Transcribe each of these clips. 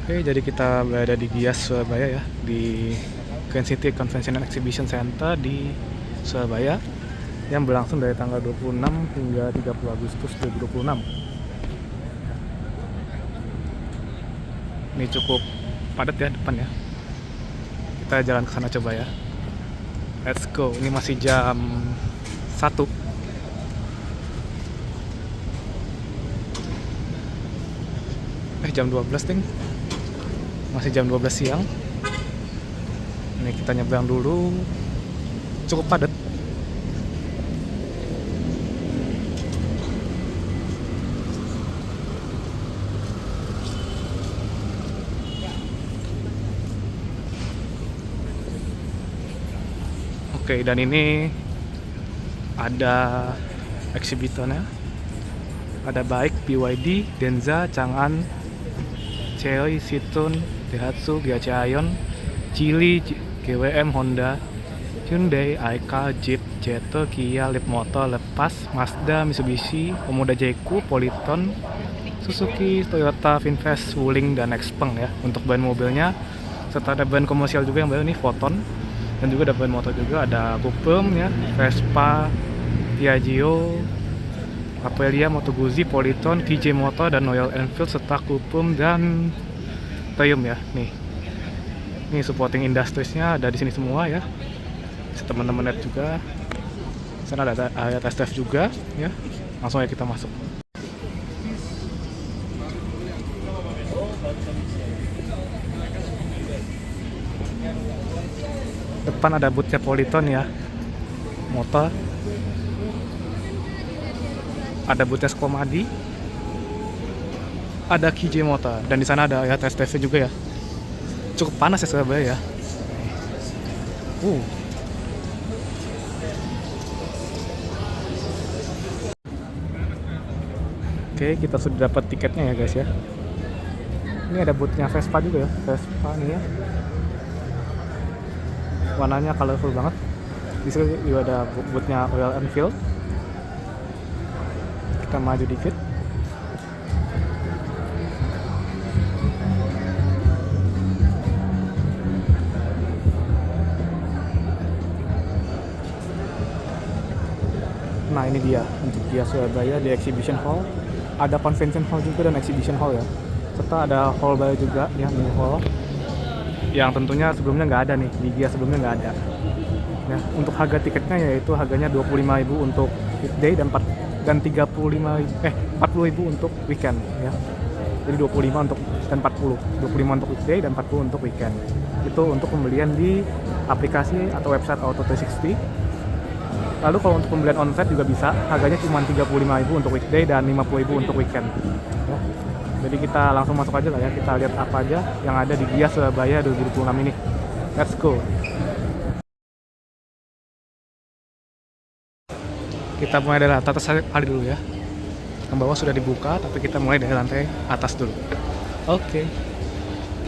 Oke, jadi kita berada di Gias Surabaya ya, di Grand City Convention and Exhibition Center di Surabaya yang berlangsung dari tanggal 26 hingga 30 Agustus 2026. Ini cukup padat ya depan ya. Kita jalan ke sana coba ya. Let's go. Ini masih jam 1. Jam 12 ting. Masih jam 12 siang. Ini kita nyebrang dulu. Cukup padat. Oke, dan ini ada eksibitornya. Ada baik BYD, Denza, Chang'an, Chery, Citroen, Daihatsu, GAC Aion, Geely, GWM, Honda, Hyundai, Aika, Jeep, Jetta, Kia, Leapmotor, Lepas, Mazda, Mitsubishi, Omoda Jaiku, Politon, Suzuki, Toyota, Vinfast, Wuling, dan Xpeng ya untuk brand mobilnya. Serta ada brand komersial juga yang baru nih, Foton. Dan juga ada brand motor juga, ada Cuprum ya, Vespa, Piaggio, Aprilia, Moto Guzzi, Politon, TJ Motor, dan Royal Enfield, serta Cuprum dan Triumph ya. Nih supporting industries-nya ada di sini semua ya. Bisa teman-teman lihat juga. Sana ada area test drive juga ya. Langsung aja kita masuk. Depan ada booth-nya Politon ya. Motor. Ada booth-nya Skomadi. Ada KJ Motor, dan di sana ada ya test drive juga ya. Cukup panas ya Surabaya ya. Oke, kita sudah dapat tiketnya ya guys ya. Ini ada booth-nya Vespa juga ya. Vespa nih ya. Warnanya colorful banget. Di sini juga ada booth-nya Royal Enfield. Kita maju dikit. Nah ini dia untuk Gias Surabaya di Exhibition Hall. Ada Convention Hall juga dan Exhibition Hall ya. Serta ada hall baru juga ya, new hall. Yang tentunya sebelumnya nggak ada nih, di Gias sebelumnya nggak ada. Ya, untuk harga tiketnya yaitu harganya 25.000 untuk weekday dan 40.000 untuk weekend ya. Jadi 25 untuk dan 40. 25 untuk weekday dan 40 untuk weekend. Itu untuk pembelian di aplikasi atau website Auto360. Lalu kalau untuk pembelian onsite juga bisa, harganya cuma 35.000 untuk weekday dan 50.000 untuk weekend. Ya. Jadi kita langsung masuk aja lah ya, kita lihat apa aja yang ada di Gias Surabaya 2026 ini. Let's go. Kita mulai dari atas kali dulu ya. Yang bawah sudah dibuka, tapi kita mulai dari lantai atas dulu. Oke.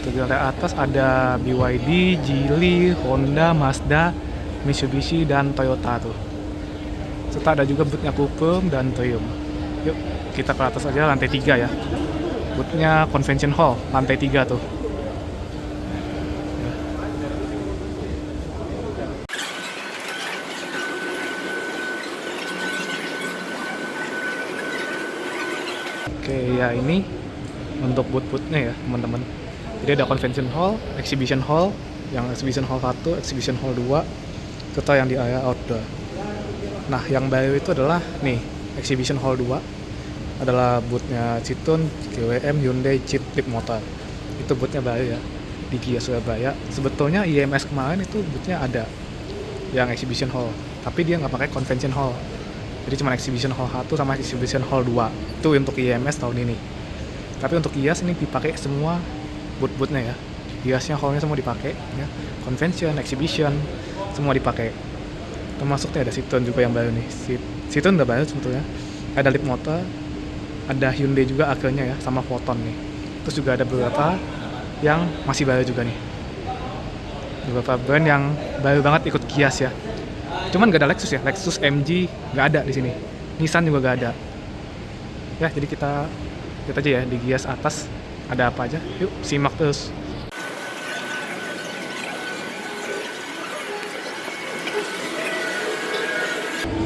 Di lantai atas ada BYD, Geely, Honda, Mazda, Mitsubishi, dan Toyota tuh. Serta ada juga booth-nya Cuprum dan Triumph. Yuk, kita ke atas aja, lantai 3 ya. Booth-nya Convention Hall, lantai 3 tuh. Oke, ya ini untuk booth-boothnya ya teman-teman. Jadi ada Convention Hall, Exhibition Hall, yang Exhibition Hall 1, Exhibition Hall 2, serta yang di area outdoor. Nah, yang baru itu adalah nih, Exhibition Hall 2 adalah booth-nya Citroen, GWM, Hyundai, Jeep, Leapmotor. Itu booth-nya baru ya di Gias Surabaya. Sebetulnya IMS kemarin itu booth-nya ada yang Exhibition Hall, tapi dia nggak pakai Convention Hall. Jadi cuma Exhibition Hall 1 sama Exhibition Hall 2. Itu untuk IMS tahun ini. Tapi untuk Gias ini dipakai semua booth-boothnya ya. Giasnya hallnya semua dipakai ya. Convention, Exhibition, semua dipakai. Termasuknya ada Citroen juga yang baru nih. Citroen udah baru sebetulnya. Ada Leapmotor, ada Hyundai juga akhirnya ya, sama Foton nih. Terus juga ada beberapa yang masih baru juga nih. Beberapa brand yang baru banget ikut Gias ya. Cuman gak ada Lexus ya, Lexus MG gak ada di sini. Nissan juga gak ada. Ya, jadi kita lihat aja ya di Gias atas ada apa aja. Yuk simak terus.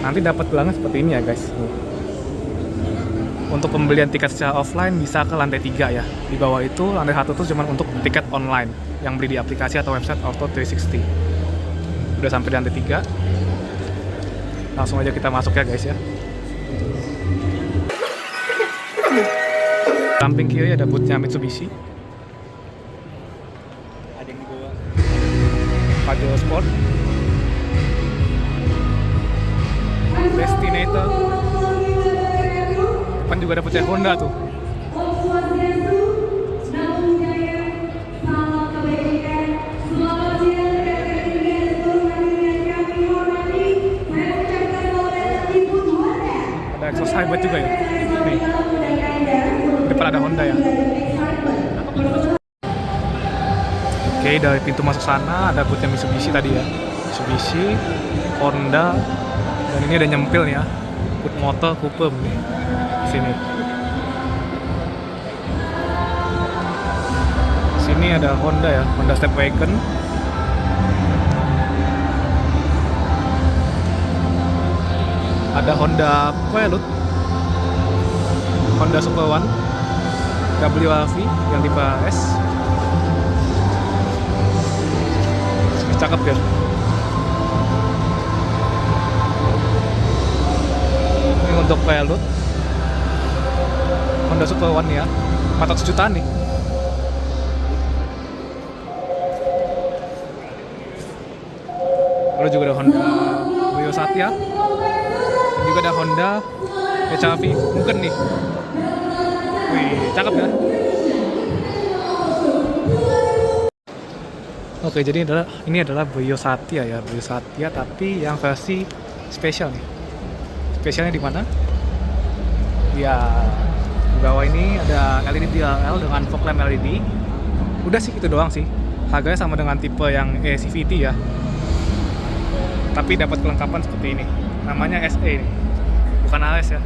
Nanti dapat gelangan seperti ini ya guys. Untuk pembelian tiket secara offline bisa ke lantai 3 ya. Di bawah itu lantai 1 tuh cuma untuk tiket online yang beli di aplikasi atau website Auto360. Udah sampai di lantai 3. Langsung aja kita masuk ya guys ya. Samping kiri ada booth-nya Mitsubishi. Ada yang di bawah. Pajero Sport. Destinator. Depan juga ada pecah Honda tuh. Ada exhaust hybrid juga ya. Nih. Depan ada Honda ya. Oke, dari pintu masuk sana ada booth-nya Mitsubishi tadi ya. Mitsubishi, Honda, dan ini ada nyempil nih ya. Booth motor Cooper nih. Sini. Sini ada Honda ya, Honda Stepwagon. Ada Honda Pilot, Honda Super One, WRV yang tipe S. Cakep ya. Ini untuk Pilot, Honda Super One ya, 400 jutaan nih. Lalu juga ada Honda Brio Satya, dan juga ada Honda HR-V Mugen nih. Wih, cakep ya. Oke, jadi ini adalah Brio Satya ya, Brio Satya tapi yang versi spesial nih. Spesialnya di mana? Ya, di bawah ini ada LED DRL dengan fog lamp LED. Udah sih itu doang sih. Harganya sama dengan tipe yang CVT ya. Tapi dapat kelengkapan seperti ini. Namanya SE ini. Bukan AS ya.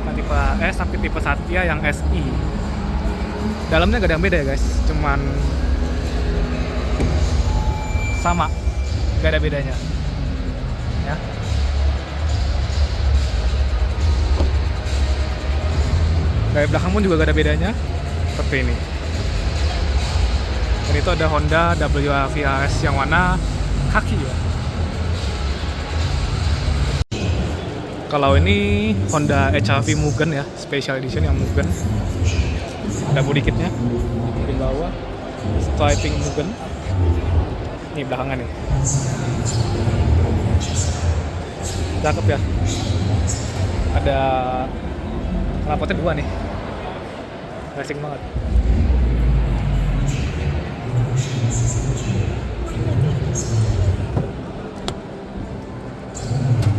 Bukan tipe S tapi tipe Satya yang SI. Dalamnya gak ada yang beda ya guys. Cuman sama. Gak ada bedanya. Ya. Dari belakang pun juga gak ada bedanya. Seperti ini. Dan itu ada Honda WRV AS yang warna kaki ya. Kalau ini Honda HR-V Mugen ya, Special Edition yang Mugen. Ada body kitnya di bawah, striping Mugen. Ini belakangnya nih. Cakep ya. Ada knalpotnya 2 nih. Racing banget.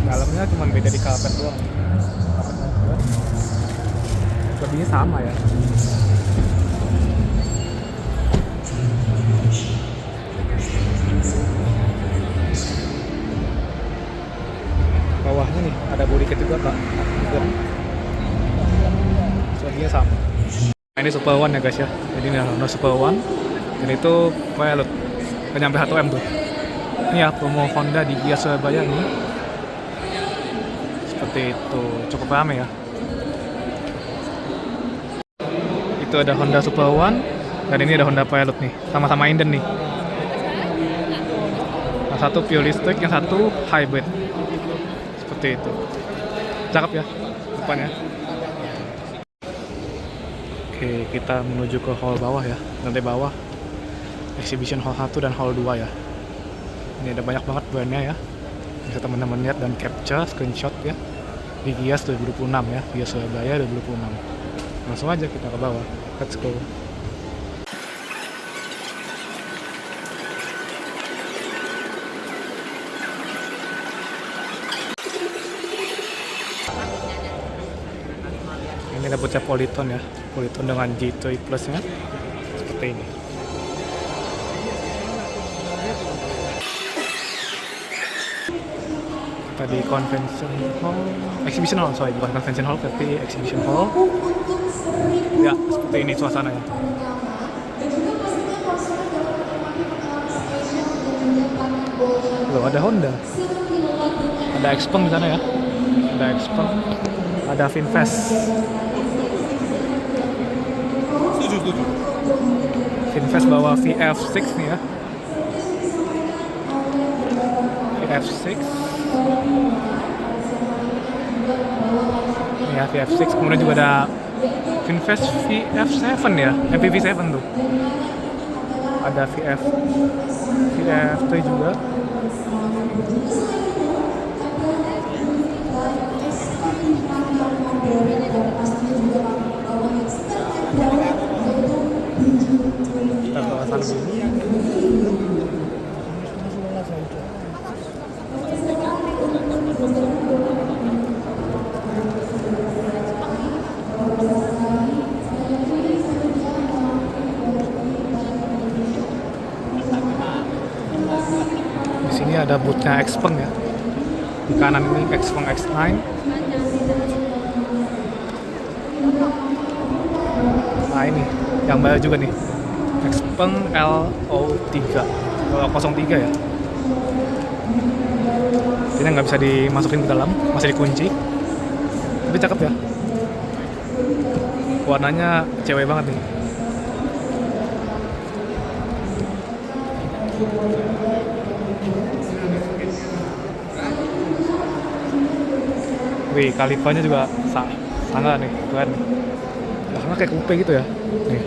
Dalamnya cuma beda di karpet doang. Lebihnya sama ya. Bawahnya nih ada body kit juga kak. Lebihnya sama. Nah, ini Super One ya guys ya. Jadi ini Honda Super One. Dan itu Pilot. Udah nyampe 1M tuh. Ini ya promo Honda di Gias Surabaya nih. Seperti itu, cukup rame ya. Itu ada Honda Super One dan ini ada Honda Pilot nih, sama-sama inden nih. Yang satu pure listrik, yang satu hybrid. Seperti itu. Cakep ya depannya. Oke, kita menuju ke hall bawah ya, lantai bawah. Exhibition Hall 1 dan Hall 2 ya. Ini ada banyak banget brandnya ya. Bisa teman-teman lihat dan capture, screenshot ya. Di Gias 2026 ya, Gias Surabaya 2026. Langsung aja kita ke bawah. Let's go. Ini ada bocah Politon ya, Politon dengan G3 Plus nya seperti ini. Tadi convention hall, exhibition hall, sorry, bukan convention hall tapi exhibition hall. Ya, seperti ini suasananya. Loh, ada Honda, ada Xpeng di sana ya, ada Xpeng, ada Finfest. Setuju. Finfest bawa VF6 nih ya, VF6. Ya, VF6, kemudian juga ada Finfest VF7 ya, MPV7 tuh. Ada VF3 juga. Kita ke sana dulu. Di sini ada boothnya Xpeng ya. Di kanan ini Xpeng X9. Nah ini yang baru juga nih, Xpeng LO3 ya. Ini nggak bisa dimasukin ke dalam, masih dikunci. Tapi cakep ya. Warnanya cewek banget nih. Wih, kalipanya juga sangat nih, keren. Belakangnya kayak coupe gitu ya. Nih.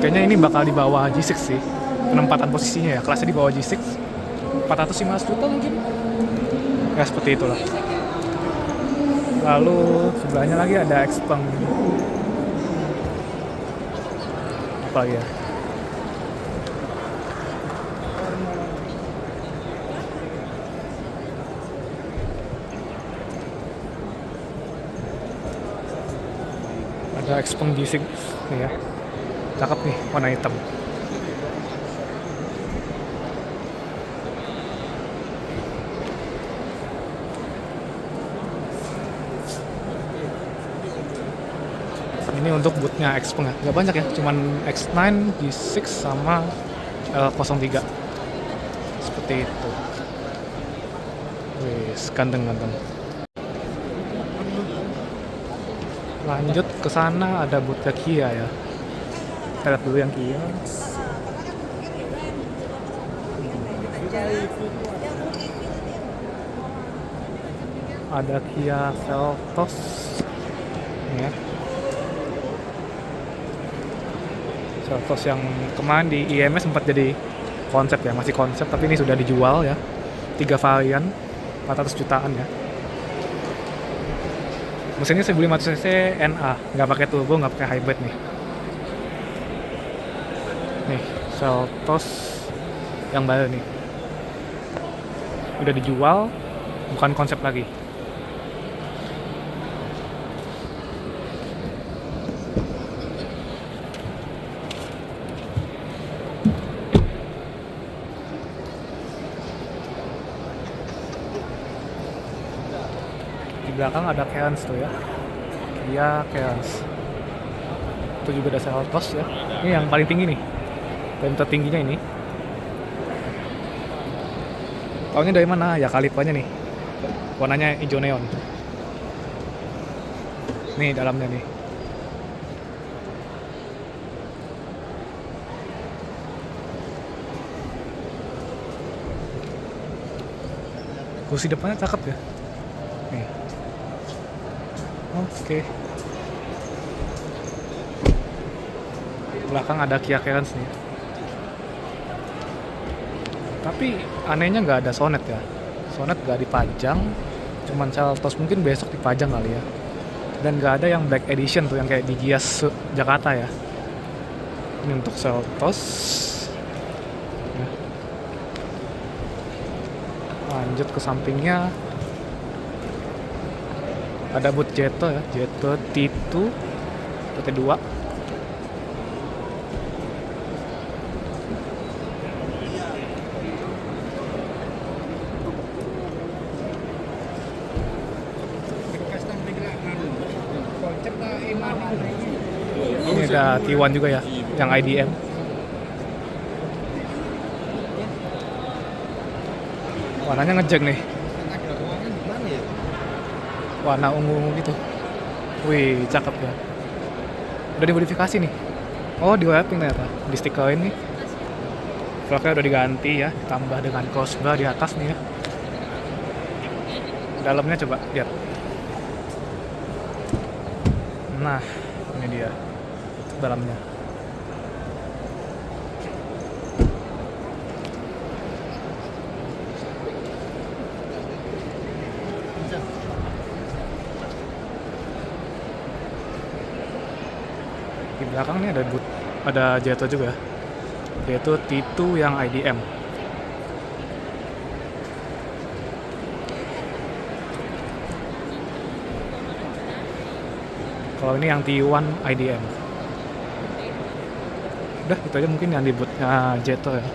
Kayaknya ini bakal di bawah G6 sih. Penempatan posisinya ya, kelasnya di bawah G6. 415 juta mungkin. Ya seperti itulah. Lalu sebelahnya lagi ada Xpeng. Apa lagi ya? Ada Xpeng G6 nih ya, cakep nih, warna hitam. Ini untuk bootnya Xpeng ya, nggak banyak ya, cuman X9, G6 sama L03 seperti itu. Wih, ganteng. Lanjut ke sana ada bootnya Kia ya. Kita lihat dulu yang Kia. Ada Kia Seltos ya. Seltos yang kemarin di IMS sempat jadi konsep ya, masih konsep tapi ini sudah dijual ya. 3 varian, 400 jutaan ya. Mesinnya 1500 cc NA, nggak pakai turbo, nggak pakai hybrid nih. Nih, Seltos yang baru nih. Udah dijual, bukan konsep lagi. Di belakang ada Cairns tuh ya. Kia Cairns. Itu juga ada Seltos ya. Ini yang paling tinggi nih. Dan tertingginya ini. Tahunya dari mana? Ya kalipanya nih. Warnanya hijau neon. Nih dalamnya nih. Kursi depannya cakep ya. Nih. Oke. Belakang ada Kia Cairns nih. Tapi anehnya nggak ada sonet ya. Sonet nggak dipajang. Cuman Seltos mungkin besok dipajang kali ya. Dan nggak ada yang Black Edition tuh yang kayak di Gias Jakarta ya. Ini untuk Seltos. Ya. Lanjut ke sampingnya. Ada boot Jeto ya, Jeto T2 T2. Ini ada T1 juga ya, yang IDM. Warnanya ngejek nih, Ada ruangan di mana ya? warna ungu gitu. Wih, cakep ya. Udah dimodifikasi nih. Oh, di wrapping ternyata, di stikerin nih. Velgnya udah diganti ya, tambah dengan crossbar di atas nih ya. Dalamnya coba lihat. Nah, ini dia dalamnya. Di belakang nih ada Jetto juga, yaitu T2 yang IDM. Kalau ini yang T1 IDM. Udah, itu aja mungkin yang di bootnya Jetto ya.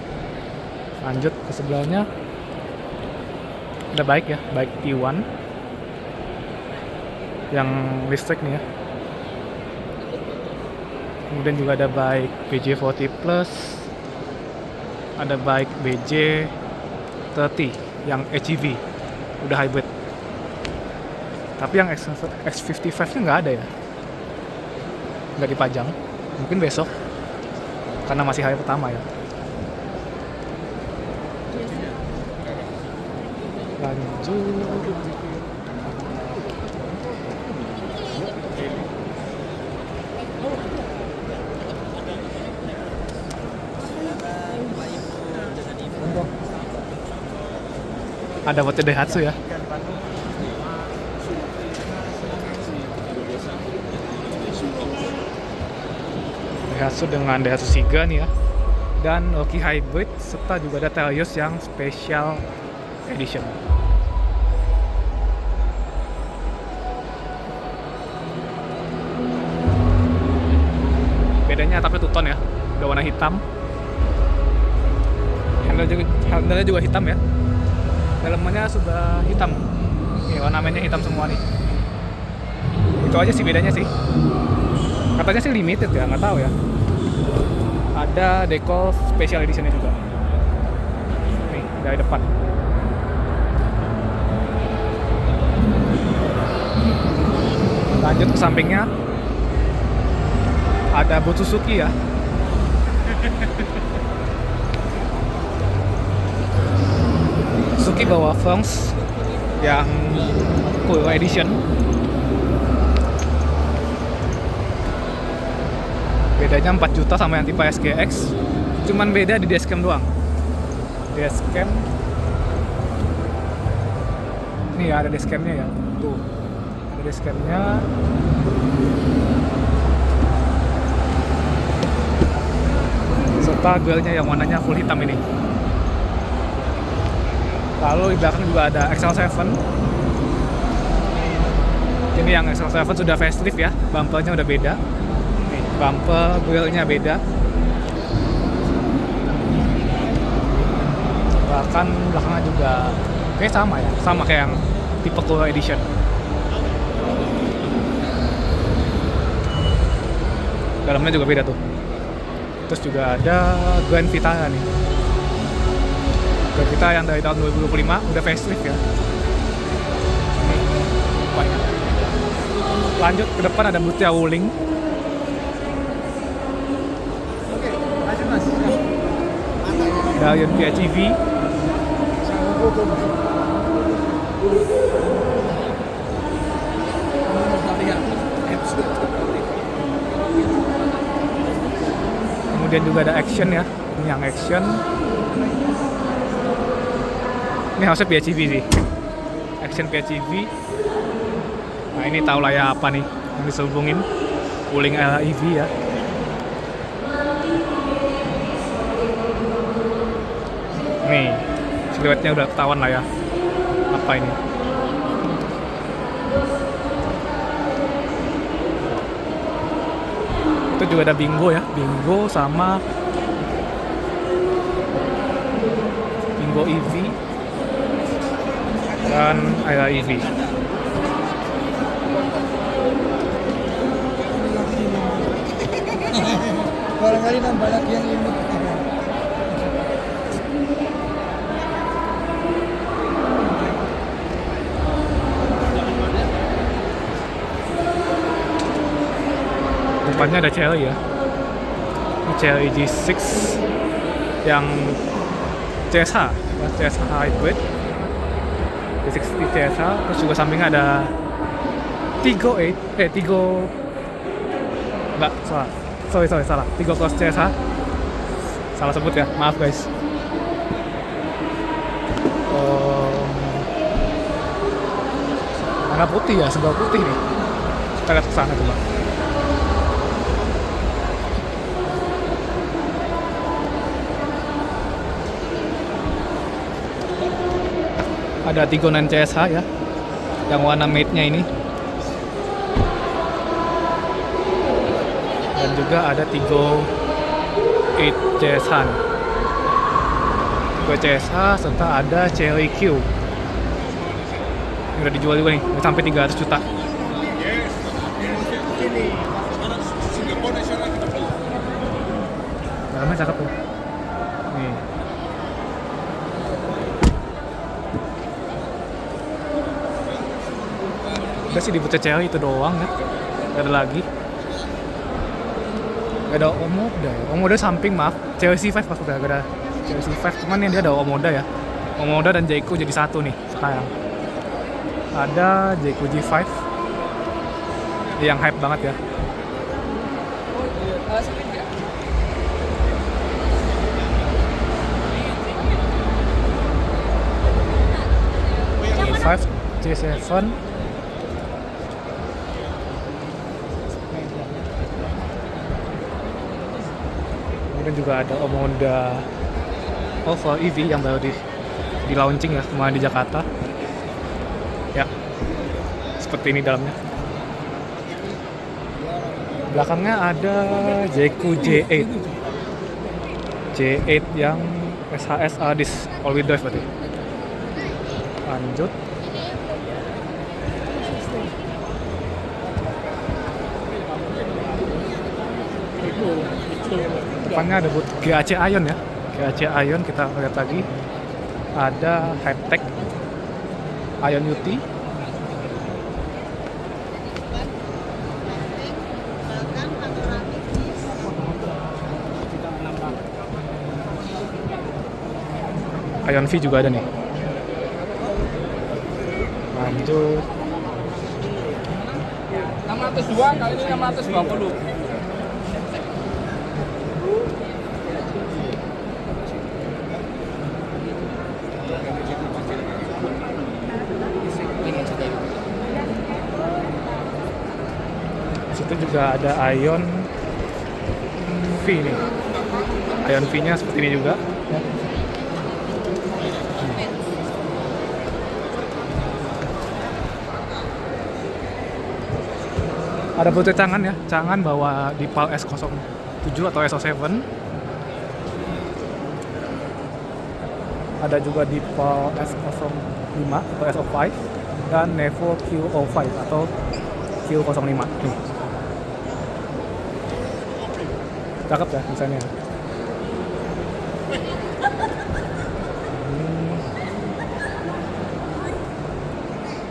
Lanjut ke sebelahnya. Ada bike ya, bike T1 yang listrik nih ya. Kemudian juga ada bike BJ40 Plus, ada bike BJ30 yang HEV, udah hybrid. Tapi yang X55 nya nggak ada ya, nggak dipajang. Mungkin besok, karena masih hari pertama ya. Lanjut. Ada buat Daihatsu ya. Daihatsu dengan Daihatsu Siga nih ya. Dan Rocky Hybrid serta juga ada Terios yang Special Edition. Bedanya atapnya two-tone ya, udah warna hitam. Handle-nya juga hitam ya. Dalamnya sudah hitam. Nih, ornamennya hitam semua nih. Itu aja sih bedanya sih. Katanya sih limited ya, nggak tahu ya. Ada decal special editionnya juga. Nih, dari depan. Lanjut ke sampingnya. Ada boot Suzuki ya. Suzuki bawa Fronx yang Cool Edition. Bedanya 4 juta sama yang tipe SGX. Cuman beda di dashcam doang. Dashcam. Nih ada dashcamnya ya. Tuh. Ada dashcamnya. Serta grillnya yang warnanya full hitam ini. Lalu di belakang juga ada XL7. Ini yang XL7 sudah facelift ya, bumpernya udah beda. Nih, bumper grillnya beda. Bahkan belakangnya juga kayak sama ya, sama kayak yang tipe Cool Edition. Dalamnya juga beda tuh. Terus juga ada Grand Vitara nih. Grand Vitara yang dari tahun 2025 udah facelift ya. Lanjut ke depan ada bootnya Wuling. Oke, lanjut Mas. Dari PHEV. Kemudian juga ada Action ya. Ini yang Action. Ini harusnya PHEV sih. Action PHEV. Nah ini tau lah ya apa nih yang disambungin. Wuling EV ya. Nih siluetnya udah ketahuan lah ya apa ini. Itu juga ada Bingo ya, Bingo sama Bingo EV dan Ayla EV. kali nambah lagi yang unik. Depannya ada Cherry ya. Ini Cherry G6 yang CSH, CSH Hybrid. G60 CSH, terus juga sampingnya ada Tigo 8, Tigo enggak, salah. Tigo Cross CSH. Salah sebut ya, maaf guys. Warna putih ya, sebelah putih nih. Kita lihat ke sana coba. Ada Tigo 9 CSH ya, yang warna matte-nya ini. Dan juga ada Tigo 8 CSH nih. Tigo CSH serta ada Cherry Q. Ini udah dijual juga nih, udah sampai 300 juta. Dalamnya cakep tuh. Nih. Udah sih di Cherry itu doang ya. Gak ada lagi. Gak ada Omoda ya. Omoda samping maaf. Cherry C5 maksudnya. Gak ada Cherry C5. Cuman yang dia ada Omoda ya. Omoda dan Jayco jadi satu nih sekarang. Ada Jayco G5 yang hype banget ya. G5, G7. Kemudian juga ada Omoda Oval EV yang baru di launching ya kemarin di Jakarta. Ya, seperti ini dalamnya. Belakangnya ada Jayco J8. J8 yang SHS Adis all wheel drive berarti. Lanjut. Depannya ada buat GAC Ion ya. GAC Ion kita lihat lagi. Ada Hightech Ion UT. Ion V juga ada nih. Lanjut. 602 kali ini 620. Di situ juga ada Ion V nih. Ion V-nya seperti ini juga. Ada butuh tangan ya, tangan bawa di PAL S07 atau SO7. Ada juga di PAL S05 atau SO5 dan Nevo Q05 atau Q05 nih. Cakep ya misalnya.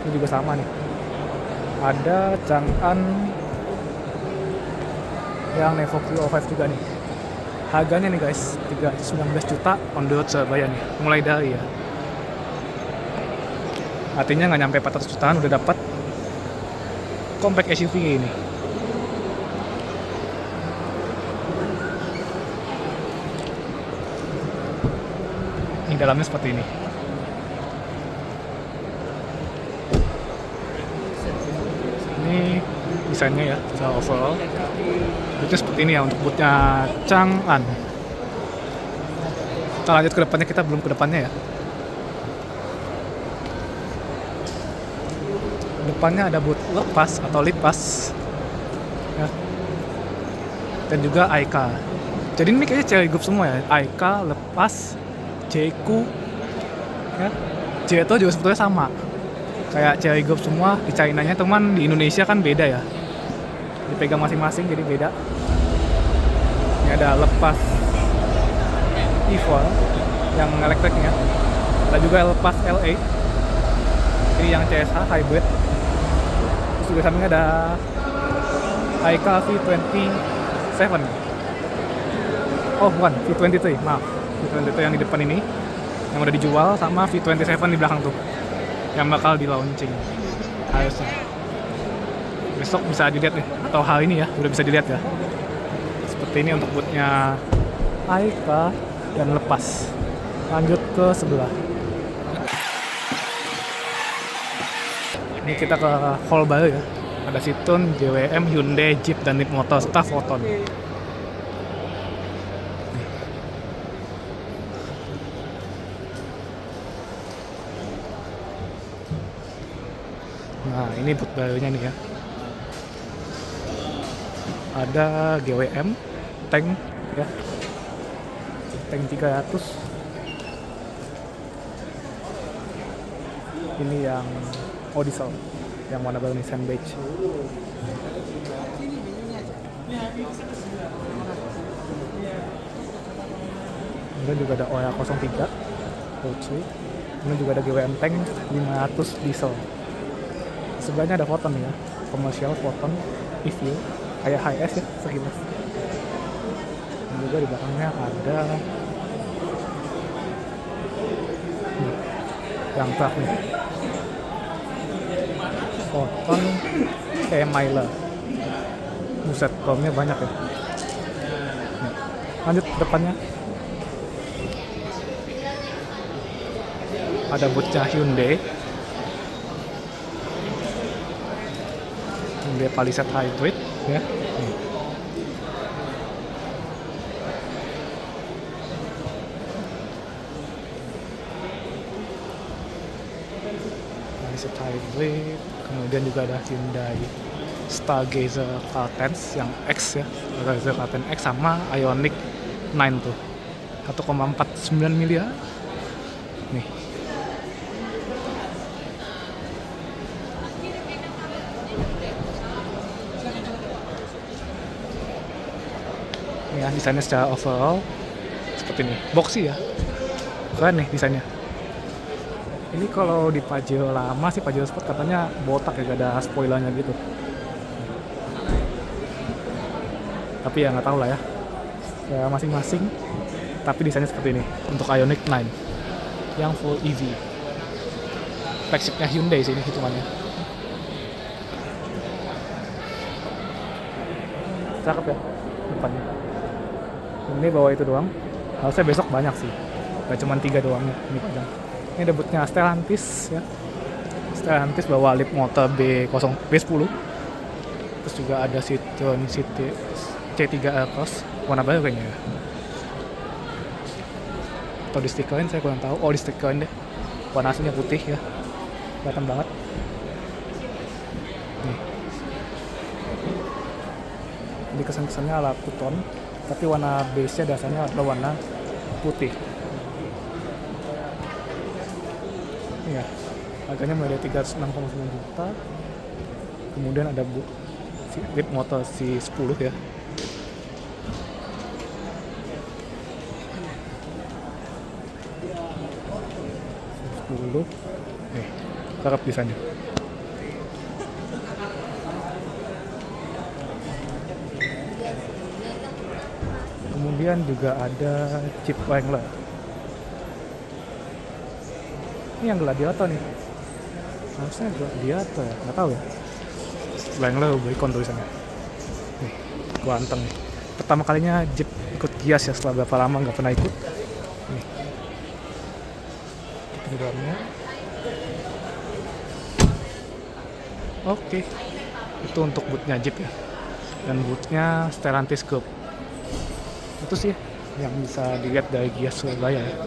Ini juga sama nih. Ada Chang'an yang Nevo Q05 juga nih. Harganya nih guys, 319 juta on the road Surabaya nih. Mulai dari ya. Artinya nggak nyampe 400 jutaan udah dapat compact SUV ini. Ini dalamnya seperti ini. Ini desainnya ya, secara overall. Bootnya seperti ini ya untuk bootnya Chang'an. Kita lanjut ke depannya, kita belum ke depannya ya. Depannya ada boot lepas atau lipas ya. Dan juga Aika. Jadi ini kayaknya Cherry Group semua ya. Aika, lepas, Jayco ya. Jeto juga sebetulnya sama. Kayak Cherry Group semua di China-nya, teman di Indonesia kan beda ya. Dipegang masing-masing jadi beda. Ini ada lepas Evolve yang elektriknya. Ada juga lepas LA. Ini yang CSH hybrid. Terus juga sampingnya ada Aika V27. Oh bukan, V23, maaf. V23 yang di depan ini yang udah dijual, sama V27 di belakang tuh yang bakal di launching harusnya. Besok bisa dilihat nih, atau hari ini ya, udah bisa dilihat ya. Seperti ini untuk bootnya Aika dan lepas. Lanjut ke sebelah. Ini kita ke hall baru ya. Ada Citroen, JWM, Hyundai, Jeep, dan Leap Motor serta Foton. Nah, ini boot barunya nih ya. Ada GWM, tank ya. Tank 300. Ini yang diesel yang warna baru Nissan Beige. Kemudian juga ada OA 03 road sweep. Kemudian juga ada GWM tank 500 diesel. Sebelahnya ada Foton ya, komersial Foton EV kayak HS ya sekilas. Dan juga di belakangnya ada yang truk nih, Foton Myla. Buset, kolomnya banyak ya. Nih, lanjut ke depannya. Ada bootnya Hyundai Palisade Hybrid ya. Palisade Hybrid, kemudian juga ada Hyundai Stargazer K10 yang X ya, Stargazer K10 X sama Ioniq 9 tuh 1,49 miliar nih. Ya, desainnya secara overall seperti ini, boxy ya, keren nih desainnya. Ini kalau di Pajero lama sih, Pajero Sport katanya botak ya, gak ada spoilernya gitu. Tapi ya nggak tahu lah ya, ya masing-masing. Tapi desainnya seperti ini untuk Ioniq 9 yang full EV. Flagshipnya Hyundai sih ini hitungannya. Cakep ya depannya. Ini bawa itu doang. Harusnya besok banyak sih. Gak cuma 3 doang nih. Ini debutnya Stellantis ya. Stellantis bawa Leap Motor B10. Terus juga ada Citroen C3 Aircross warna baru kayaknya ya. Atau di stikerin saya kurang tahu. Oh, di stikerin deh. Warna aslinya putih ya. Kelihatan banget. Nih. Jadi kesan-kesannya ala two-tone, tapi warna base-nya dasarnya adalah warna putih. Iya, harganya mulai dari 36,9 juta. Kemudian ada Leap Motor C10 ya. C10. Nih, cakep desainnya. Kemudian juga ada Jeep Wrangler. Ini yang Gladiator nih. Harusnya Gladiator ya, nggak tahu ya. Wrangler Rubicon tulisannya. Nih, ganteng nih. Pertama kalinya Jeep ikut Gias ya, setelah berapa lama nggak pernah ikut. Nih. Ini dalamnya. Oke. Itu untuk bootnya Jeep ya. Dan bootnya Stellantis Group. Itu sih yang bisa dilihat dari Gias Surabaya ya.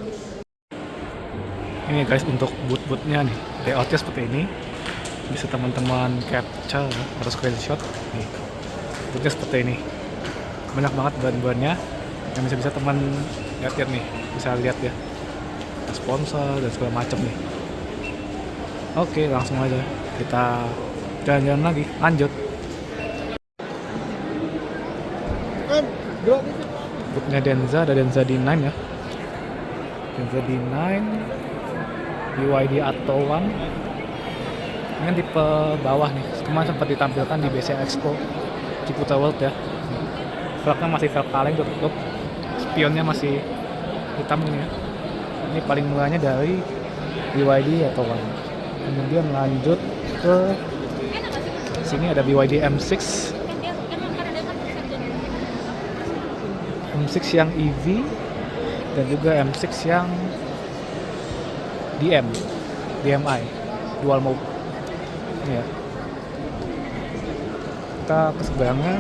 Ini guys untuk boot-bootnya nih, layoutnya seperti ini. Bisa teman-teman capture atau screenshot nih. Bootnya seperti ini, banyak banget bahan-bahannya yang bisa teman lihat nih, bisa lihat ya, sponsor dan segala macam nih. Oke, langsung aja kita jalan-jalan lagi, lanjut. bootnya Denza, ada Denza D9 ya. Denza D9, BYD Atto One. Ini kan tipe bawah nih, kemarin sempat ditampilkan di BCA Expo Ciputa World ya. Velgnya masih velg kaleng tutup, spionnya masih hitam ini ya. Ini paling murahnya dari BYD Atto One. Kemudian lanjut ke sini ada BYD M6 yang EV dan juga M6 yang DMI dual mode ya. Kita ke sebelahnya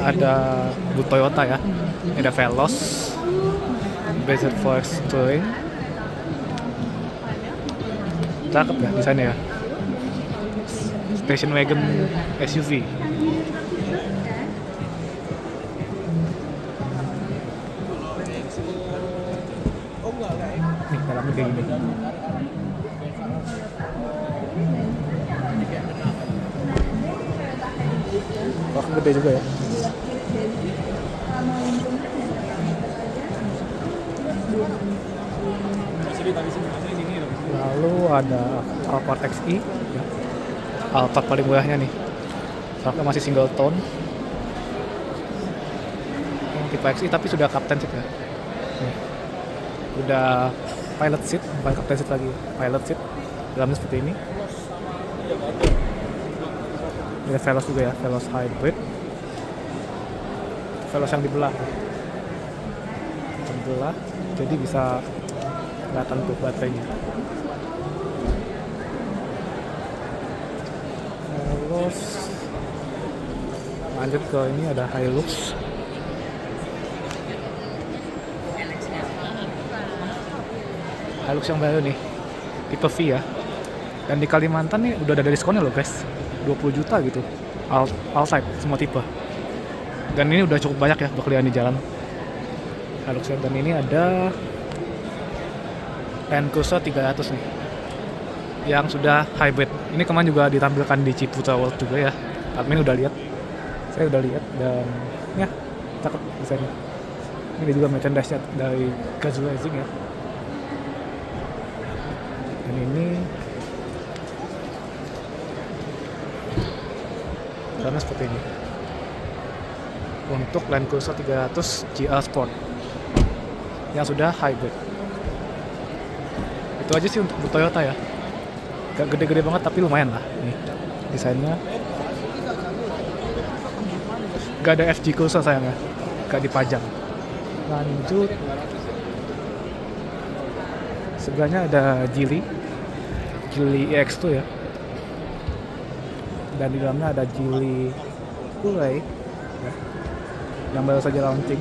ada booth Toyota ya. Ini ada Veloz BZ4X Touring, cakep ya desainnya ya. Station wagon SUV. Nih dalamnya kayak gini. Wah, gede juga ya. Lalu ada Alphard XI ya. Alphard paling murahnya nih, soalnya masih single tone yang tipe XI tapi sudah captain seat ya. Nih. Udah pilot seat, bukan captain seat lagi, pilot seat. Dalamnya seperti ini. Ada Veloz juga ya, Veloz hybrid. Veloz yang dibelah, jadi bisa kelihatan tuh baterainya. Terus lanjut ke ini ada Hilux. Hilux yang baru nih, tipe V ya. Dan di Kalimantan nih udah ada diskonnya loh guys, 20 juta gitu. All type, semua tipe. Dan ini udah cukup banyak ya berkeliaran di jalan Hilux. Dan ini ada Land Cruiser 300 nih, yang sudah hybrid. Ini kemarin juga ditampilkan di Ciputa World juga ya. Admin udah lihat, saya udah lihat, dan ya cakep desainnya. Ini juga merchandise-nya dari Gazoo Racing ya. Dan ini karena seperti ini untuk Land Cruiser 300 GR Sport yang sudah hybrid. Itu aja sih untuk Toyota ya. Gak gede-gede banget tapi lumayan lah. Nih desainnya. Gak ada FG Cruiser sayangnya, gak dipajang. Lanjut, sebelahnya ada Geely EX2 ya. Dan di dalamnya ada Geely Cooley ya, yang baru saja launching.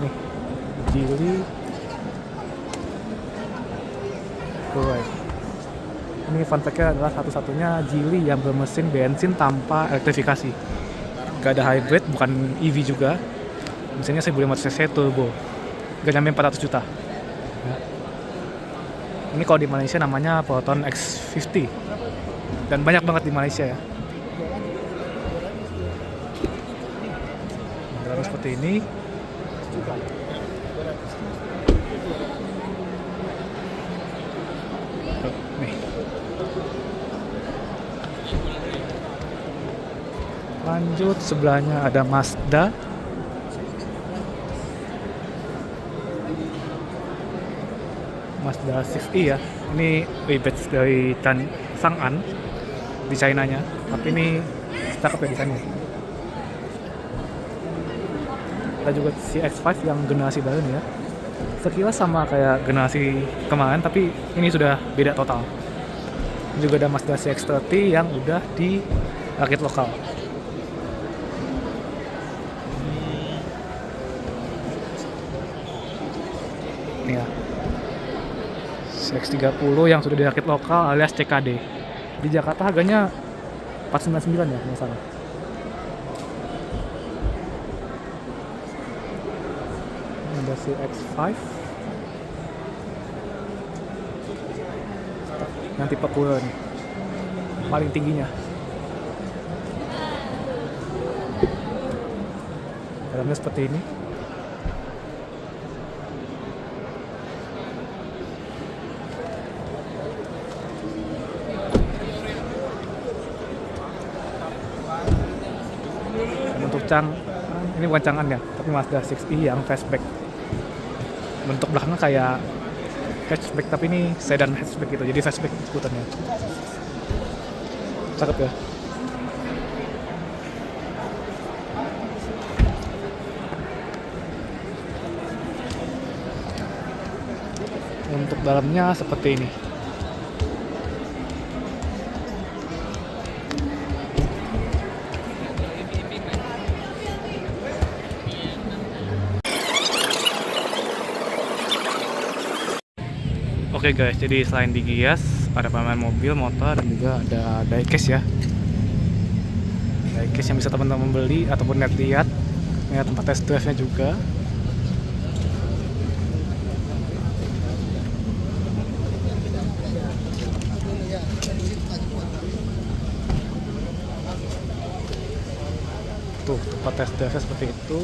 Nih Geely Cooley. Ini fun fact-nya adalah satu-satunya Geely yang bermesin bensin tanpa elektrifikasi. Gak ada hybrid, bukan EV juga. Mesinnya 1500 cc turbo. Gak nyampe 400 juta ya. Ini kalau di Malaysia namanya Proton X50, dan banyak banget di Malaysia ya. Lalu seperti ini. Nih. Lanjut, sebelahnya ada Mazda. Mazda 6e ya. Ini rebadge dari Chang'an di China-nya. Tapi ini cakep ya desainnya. Ada juga CX-5 yang generasi baru nih ya. Sekilas sama kayak generasi kemarin, tapi ini sudah beda total. Ini juga ada Mazda CX-30 yang udah di rakit lokal. Nih ya, CX-30 yang sudah dirakit lokal alias CKD. Di Jakarta harganya 499 ya, nggak salah. Honda CX-5 yang tipe Coolon paling tingginya. Dalamnya seperti ini. Untuk ini bukan Chang'an ya, tapi Mazda 6e yang fastback. Bentuk belakangnya kayak hatchback, tapi ini sedan hatchback gitu, jadi fastback skuternya. Cakep ya. Untuk dalamnya seperti ini. Oke guys, jadi selain di Gias ada pameran mobil, motor, dan juga ada diecast ya. Diecast yang bisa teman-teman beli ataupun lihat-lihat. Ini tempat test drive-nya juga. Tuh, tempat test drive-nya seperti itu.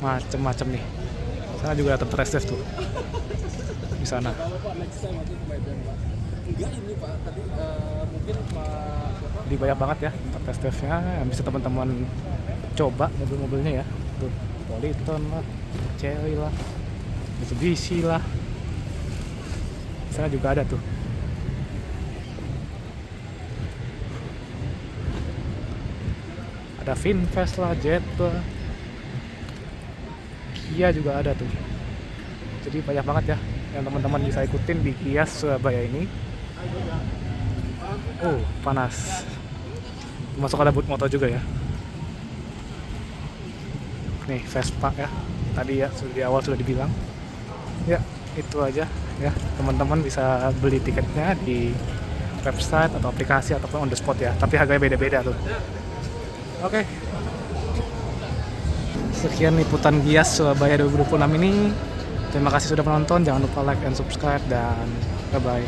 Macem-macem nih. Sana juga ada test drive tuh. Di sana. Jadi banyak banget ya tempat test drive-nya yang bisa teman-teman coba mobil-mobilnya ya. Tuh, Politon lah, Chery lah, Mitsubishi lah. Di sana juga ada tuh. Ada Finfast lah, Jet lah, Kia juga ada tuh. Jadi banyak banget ya yang teman-teman bisa ikutin di Gias Surabaya ini. Oh, panas. Masuk ada booth motor juga ya. Nih Vespa ya. Tadi ya di awal sudah dibilang. Ya, itu aja ya. Teman-teman bisa beli tiketnya di website atau aplikasi ataupun on the spot ya. Tapi harganya beda-beda tuh. Oke. Sekian liputan Gias Surabaya 2026 ini. Terima kasih sudah menonton. Jangan lupa like and subscribe dan bye-bye.